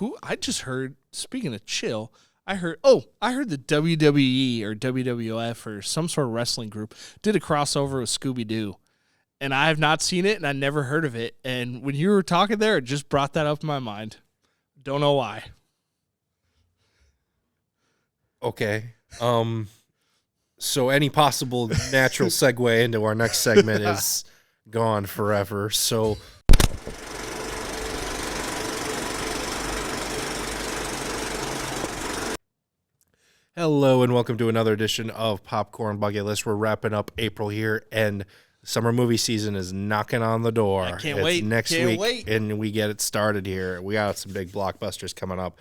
who I just heard, speaking of chill, I heard the WWE or WWF or some sort of wrestling group did a crossover with Scooby-Doo. And I have not seen it, and I never heard of it. And when you were talking there, it just brought that up in my mind. Don't know why. Okay. So any possible natural segue into our next segment is gone forever. So hello and welcome to another edition of Popcorn Bucket List. We're wrapping up April here, and summer movie season is knocking on the door. I can't wait. Next week, and we get it started here. We got some big blockbusters coming up.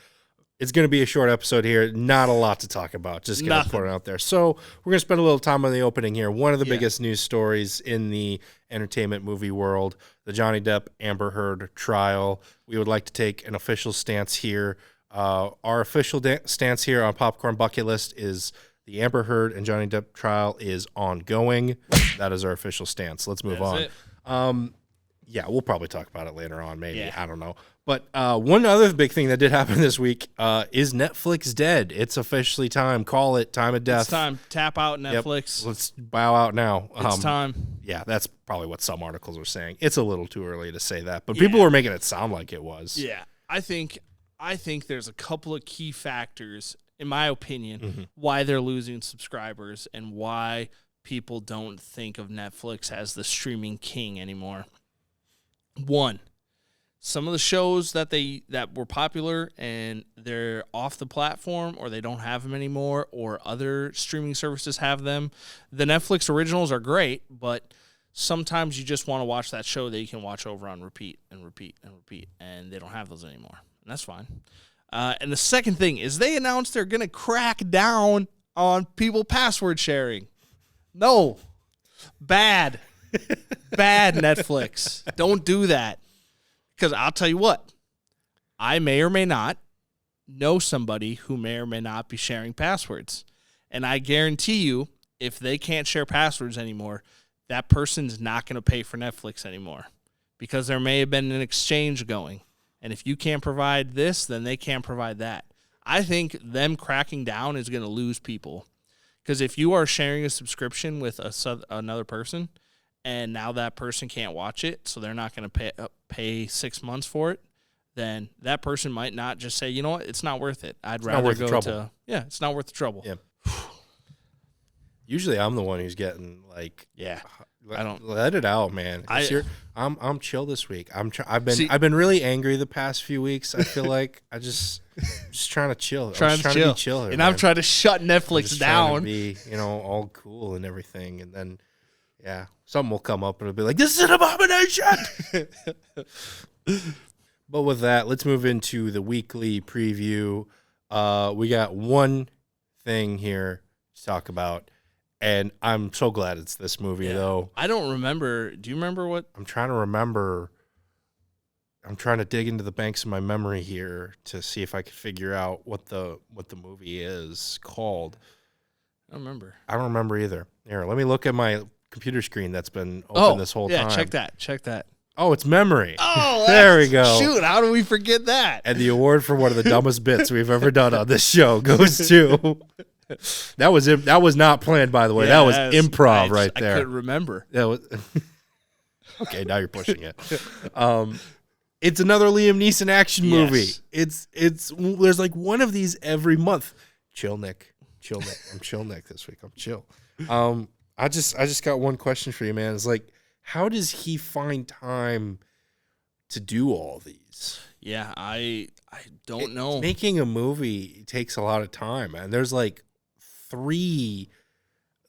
It's going to be a short episode here. Not a lot to talk about. Just going to put it out there. So we're going to spend a little time on the opening here. One of the biggest news stories in the entertainment movie world, the Johnny Depp Amber Heard trial. We would like to take an official stance here. Our official stance here on Popcorn Bucket List is the Amber Heard and Johnny Depp trial is ongoing. That is our official stance. Let's move on. Yeah, we'll probably talk about it later on, maybe. Yeah. I don't know. But one other big thing that did happen this week is Netflix dead. It's officially time. Call it time of death. It's time. Tap out Netflix. Yep. Let's bow out now. It's time. Yeah, that's probably what some articles were saying. It's a little too early to say that, but people were making it sound like it was. Yeah, I think there's a couple of key factors, in my opinion, why they're losing subscribers and why people don't think of Netflix as the streaming king anymore. One, some of the shows that were popular and they're off the platform or they don't have them anymore or other streaming services have them. The Netflix originals are great, but sometimes you just want to watch that show that you can watch over on repeat, and they don't have those anymore. And that's fine. And the second thing is they announced they're going to crack down on people password sharing. No. Bad. Bad, Netflix. Don't do that. Because I'll tell you what, I may or may not know somebody who may or may not be sharing passwords. And I guarantee you, if they can't share passwords anymore, that person's not going to pay for Netflix anymore. Because there may have been an exchange going. And if you can't provide this, then they can't provide that. I think them cracking down is going to lose people. Because if you are sharing a subscription with another person, and now that person can't watch it, so they're not going to pay 6 months for it, then that person might not just say, you know what, it's not worth it. I'd rather go to, it's not worth the trouble. Yeah. Usually I'm the one who's getting like, I don't let it out, man. I'm chill this week. I've been really angry the past few weeks. I feel like just trying to chill. Trying to be chill here, and man. I'm trying to shut Netflix down. Trying to be, all cool and everything, and then something will come up and it'll be like, this is an abomination. But with that, let's move into the weekly preview. We got one thing here to talk about. And I'm so glad it's this movie, though. I don't remember. Do you remember what? I'm trying to remember. I'm trying to dig into the banks of my memory here to see if I can figure out what the movie is called. I don't remember. I don't remember either. Here, let me look at my computer screen that's been open this whole time. Yeah, check that. Oh, it's Memory. Oh, there we go. Shoot, how do we forget that? And the award for one of the dumbest bits we've ever done on this show goes to... That was not planned, by the way. That was improv right there. I couldn't remember. That was okay. Now you're pushing it. It's another Liam Neeson action movie. It's there's like one of these every month. Chill, Nick. I'm chill, Nick. This week I'm chill. I just got one question for you, man. It's like, how does he find time to do all these? Yeah, I don't know. Making a movie takes a lot of time, and there's like 3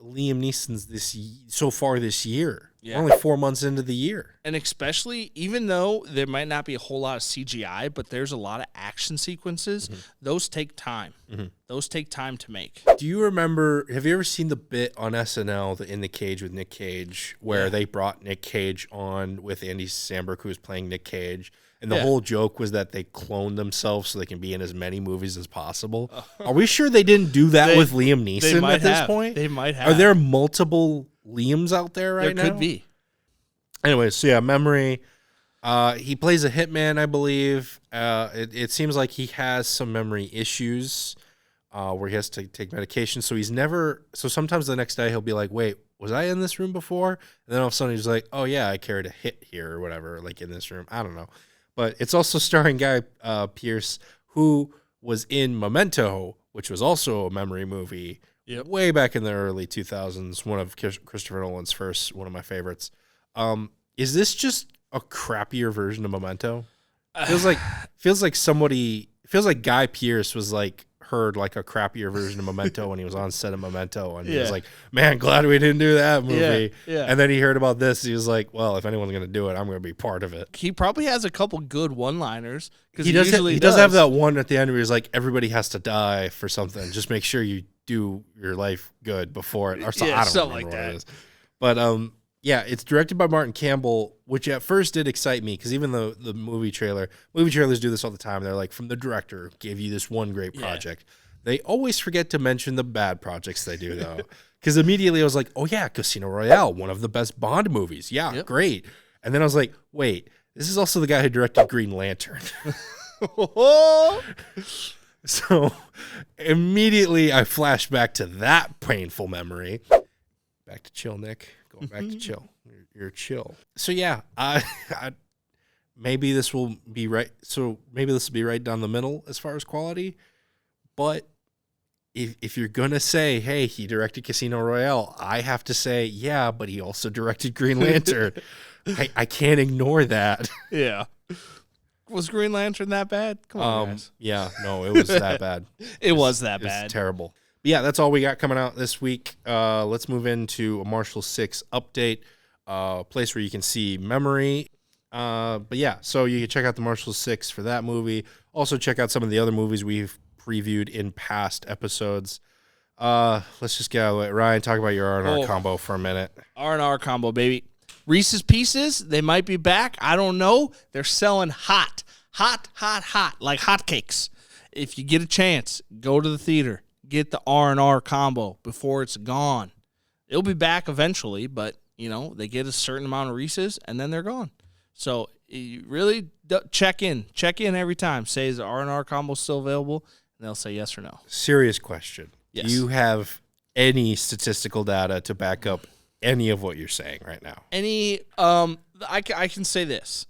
Liam Neesons so far this year. Yeah. We're only 4 months into the year. And especially, even though there might not be a whole lot of CGI, but there's a lot of action sequences, those take time. Those take time to make. Do you remember, have you ever seen the bit on SNL, the In the Cage with Nick Cage, where they brought Nick Cage on with Andy Samberg, who was playing Nick Cage? And the whole joke was that they cloned themselves so they can be in as many movies as possible. Are we sure they didn't do that with Liam Neeson at this point? They might have. Are there multiple Liams out there right now? There could be. Anyway, so Memory. He plays a hitman, I believe. It seems like he has some memory issues where he has to take medication. So sometimes the next day he'll be like, wait, was I in this room before? And then all of a sudden he's like, oh yeah, I carried a hit here or whatever, like in this room. I don't know. But it's also starring Guy Pearce, who was in Memento, which was also a memory movie way back in the early 2000s, one of Christopher Nolan's first, one of my favorites. Is this just a crappier version of Memento? Feels like Guy Pearce was like heard like a crappier version of Memento when he was on set of Memento, and he was like, man, glad we didn't do that movie. And then he heard about this, he was like, well, if anyone's gonna do it, I'm gonna be part of it. He probably has a couple good one-liners, because he does have that one at the end where he's like, everybody has to die for something, just make sure you do your life good before it, or something. I don't remember like what it is. But yeah, it's directed by Martin Campbell, which at first did excite me, because even though the movie trailers do this all the time. They're like, from the director, gave you this one great project. They always forget to mention the bad projects they do, though. Because immediately I was like, oh yeah, Casino Royale, one of the best Bond movies. Yeah, great. And then I was like, wait, this is also the guy who directed Green Lantern. So immediately I flashed back to that painful memory. Back to chill, Nick. Going back to chill. You're chill. So yeah, maybe this will be right. So maybe this will be right down the middle as far as quality. But if you're gonna say, hey, he directed Casino Royale, I have to say, yeah, but he also directed Green Lantern. I can't ignore that. Yeah. Was Green Lantern that bad? Come on, guys. Yeah, no, it was that bad. It was that bad. It's terrible. But yeah, that's all we got coming out this week. Let's move into a Marshall 6 update, place where you can see memory. But yeah, so you can check out the Marshall 6 for that movie. Also check out some of the other movies we've previewed in past episodes. Let's just get out of the way. Ryan, talk about your R&R combo for a minute. R&R combo, baby. Reese's Pieces, they might be back. I don't know. They're selling hot, like hotcakes. If you get a chance, go to the theater. Get the R&R combo before it's gone. It'll be back eventually, but, they get a certain amount of Reese's, and then they're gone. So, you really check in. Check in every time. Say, is the R&R combo still available? And they'll say yes or no. Serious question. Yes. Do you have any statistical data to back up any of what you're saying right now? I can say this.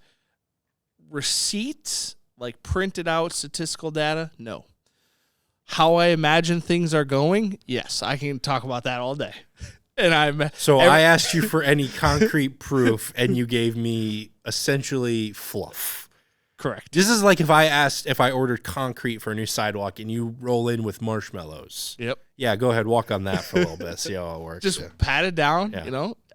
Receipts, like printed out statistical data, no. How I imagine things are going, yes, I can talk about that all day. And I asked you for any concrete proof, and you gave me essentially fluff. Correct. This is like if I ordered concrete for a new sidewalk, and you roll in with marshmallows. Yep. Yeah, go ahead, walk on that for a little bit, see how it works. Just pat it down.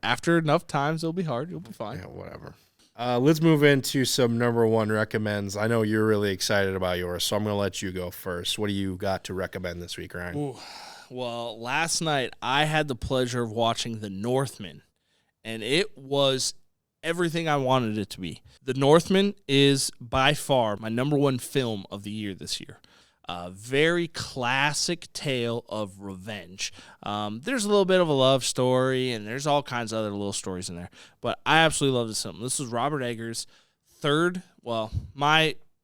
After enough times, it'll be hard. You'll be fine. Yeah, whatever. Let's move into some number one recommends. I know you're really excited about yours, so I'm going to let you go first. What do you got to recommend this week, Ryan? Ooh. Well, last night I had the pleasure of watching The Northman, and it was everything I wanted it to be. The Northman is by far my number one film of the year this year. A very classic tale of revenge. There's a little bit of a love story, and there's all kinds of other little stories in there. But I absolutely love this film. This was Robert Eggers'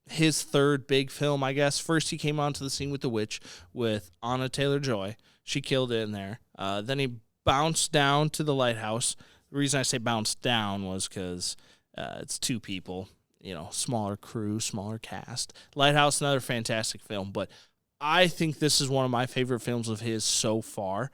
his third big film, I guess. First, he came onto the scene with The Witch with Anna Taylor-Joy. She killed it in there. Then he bounced down to The Lighthouse. The reason I say bounced down was because it's two people. Smaller crew, smaller cast. Lighthouse, another fantastic film, but I think this is one of my favorite films of his so far.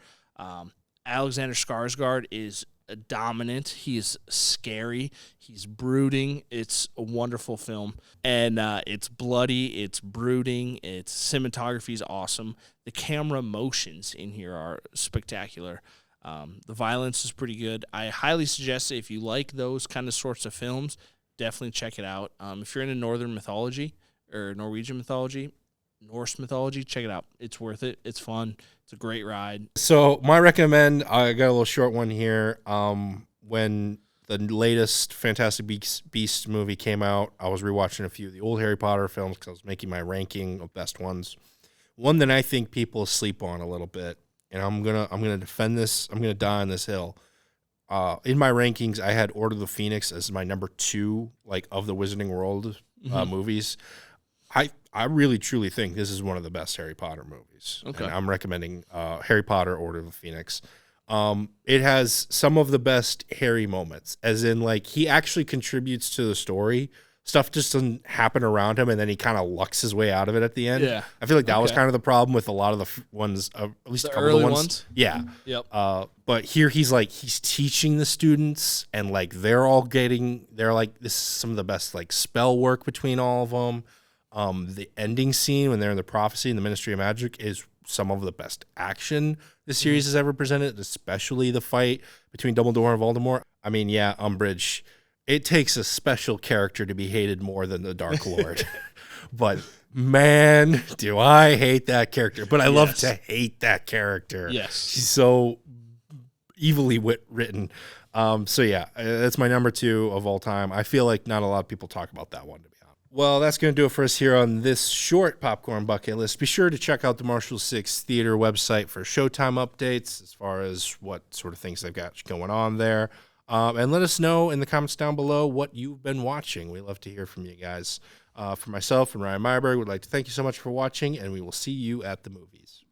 Alexander Skarsgård is dominant. He is scary. He's brooding. It's a wonderful film, and it's bloody. It's brooding. Its cinematography is awesome. The camera motions in here are spectacular. The violence is pretty good. I highly suggest it if you like those kind of sorts of films. Definitely check it out. If you're into Northern mythology or Norwegian mythology, Norse mythology, check it out. It's worth it. It's fun. It's a great ride. So my recommend, I got a little short one here. When the latest Fantastic Beasts movie came out, I was rewatching a few of the old Harry Potter films because I was making my ranking of best ones. One that I think people sleep on a little bit, and I'm gonna defend this. I'm gonna die on this hill. in my rankings, I had Order of the Phoenix as my number 2, like, of the Wizarding World movies. I really truly think this is one of the best Harry Potter movies. Okay. And I'm recommending Harry Potter, Order of the Phoenix. It has some of the best Harry moments, as in, like, he actually contributes to the story. Stuff just doesn't happen around him, and then he kind of lucks his way out of it at the end. Yeah, I feel like that was kind of the problem with a lot of the ones, at least a couple of the ones. Yeah. Yep. But here he's teaching the students, and, like, they're like, this is some of the best, like, spell work between all of them. The ending scene when they're in the prophecy in the Ministry of Magic is some of the best action the series has ever presented, especially the fight between Dumbledore and Voldemort. I mean, yeah, Umbridge. It takes a special character to be hated more than the Dark Lord. But, man, do I hate that character. But I love to hate that character. Yes. She's so evilly written. So, yeah, that's my number 2 of all time. I feel like not a lot of people talk about that one, to be honest. Well, that's going to do it for us here on this short Popcorn Bucket List. Be sure to check out the Marshall 6 Theater website for Showtime updates as far as what sort of things they've got going on there. And let us know in the comments down below what you've been watching. We love to hear from you guys. For myself and Ryan Meyerberg, would like to thank you so much for watching, and we will see you at the movies.